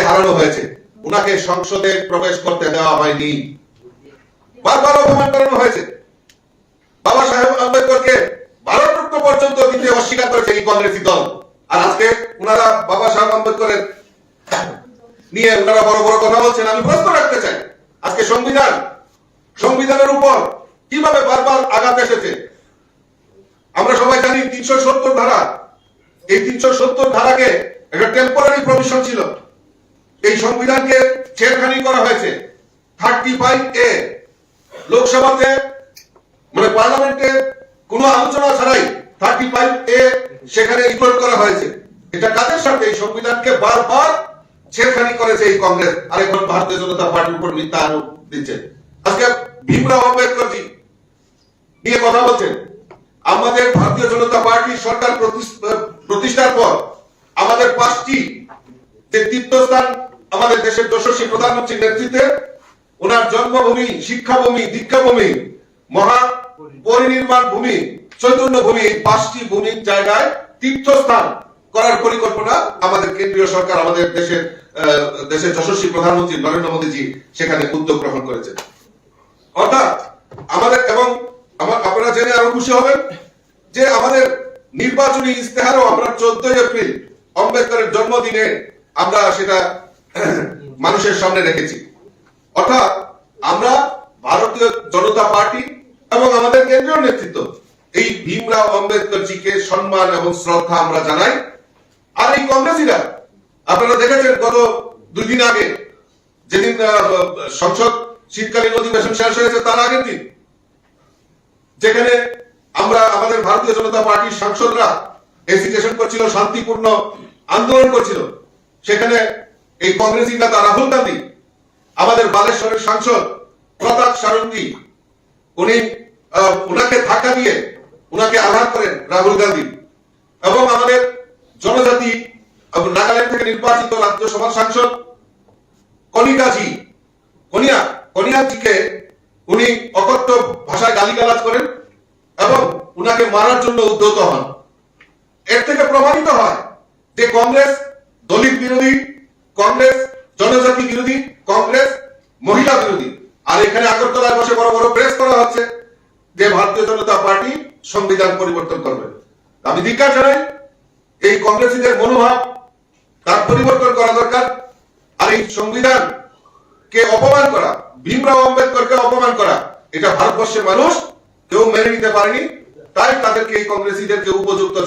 হারানো হয়েছে, উনাকে সংসদে প্রবেশ করতে দেওয়া হয়নি, বারবার অপমান করানো হয়েছে। বাবা সাহেব আম্বেদকরকে ভারতরত্ন পর্যন্ত দিতে অস্বীকার করেছে এই কংগ্রেসী দল। আর আজকে উনারা বাবা সাহেব আম্বেদকরের নিয়ে উনারা বড় বড় কথা বলছেন। আমি প্রশ্ন রাখতে চাই, আজকে সংবিধানের উপর কিভাবে বারবার আঘাত এসেছে। আমরা সবাই জানি 370 ধারা, এই 370 ধারাকে একটা টেম্পোরারি প্রভিশন ছিল, এই সংবিধানকে ছেড়খানি করা হয়েছে। 35A লোকসভাতে মানে পার্লামেন্টে কোনো আলোচনা ছাড়াই 35A সেখানে ইনক্লুড করা হয়েছে। এটা কাদের সাথে? এই সংবিধানকে বারবার ছেড়খানি করেছে এই কংগ্রেস, আর এখন ভারতীয় জনতা পার্টির উপর মিথ্যা আরোপ দিচ্ছে। আজকে ভীমরাও আম্বেদকরজি নিয়ে কথা বলছেন। আমাদের ভারতীয় জনতা পার্টি সরকার প্রতিষ্ঠার পর আমাদের 5টি যে তীর্থস্থান আমাদের দেশের যশস্বী প্রধানমন্ত্রীর নেতৃত্বে, ওনার জন্মভূমি, শিক্ষাভূমি, দীক্ষাভূমি, মহা পরিনির্মাণ ভূমি, চৈতন্য ভূমি, এই 5টি ভূমির জায়গায় তীর্থস্থান করার পরিকল্পনা আমাদের কেন্দ্রীয় সরকার, আমাদের দেশের যশস্বী প্রধানমন্ত্রী নরেন্দ্র মোদীজি সেখানে উদ্যোগ গ্রহণ করেছেন। অর্থাৎ আমাদের, এবং আপনারা জেনে আরো খুশি হবেন যে আমাদের নির্বাচনী ইস্তেহারও আমরা 14 এপ্রিল আম্বেদকরের জন্মদিনে আমরা সেটা মানুষের সামনে রেখেছি। অর্থাৎ আমরা ভারতীয় জনতা পার্টি এবং আমাদের কেন্দ্রীয় নেতৃত্ব এই ভীমরাও আম্বেদকরজিকে সম্মান এবং শ্রদ্ধা আমরা জানাই। আর এই কংগ্রেসীরা, আপনারা দেখেছেন গত 2 দিন আগে, যেদিন সংসদ শীতকালীন অধিবেশন শেষ হয়েছে তার আগের দিন, যেখানে আমরা আমাদের ভারতীয় জনতা পার্টির সাংসদরা এজিটেশন করছিল, শান্তিপূর্ণ আন্দোলন করছিল, সেখানে এই কংগ্রেসী নেতা রাহুল গান্ধী, আমাদের বালেশ্বরের সাংসদ প্রতাপ সারঙ্গী, উনাকে ধাক্কা দিয়ে উনাকে আঘাত করেন রাহুল গান্ধী। এবং আমাদের জনজাতি নাগাল্যান্ড থেকে নির্বাচিত রাজ্যসভার সাংসদ কনিয়াজিকে উনি অকথ্য ভাষায় গালিগালাজ করেন এবং উনাকে মারার জন্য উদ্যত হন। এর থেকে প্রমাণিত হয় যে কংগ্রেস দলিত বিরোধী, কংগ্রেস জনজাতি বিরোধী, কংগ্রেস মহিলা বিরোধী। আর এখানে আগরতলায় বসে বড় বড় প্রেস করা হচ্ছে যে ভারতীয় জনতা পার্টি সংবিধান পরিবর্তন করবে। আমি ধিক্কার জানাই, এই কংগ্রেসীদের মনোভাব তার পরিবর্তন করা দরকার। আর এই সংবিধান কে অপমান করা, ভীমরাও আম্বেদকরকে অপমান করা, এটা ভারতবর্ষের মানুষ কেউ মেনে নিতে পারেনি। তাই তাদেরকে, এই কংগ্রেসীদেরকে উপযুক্ত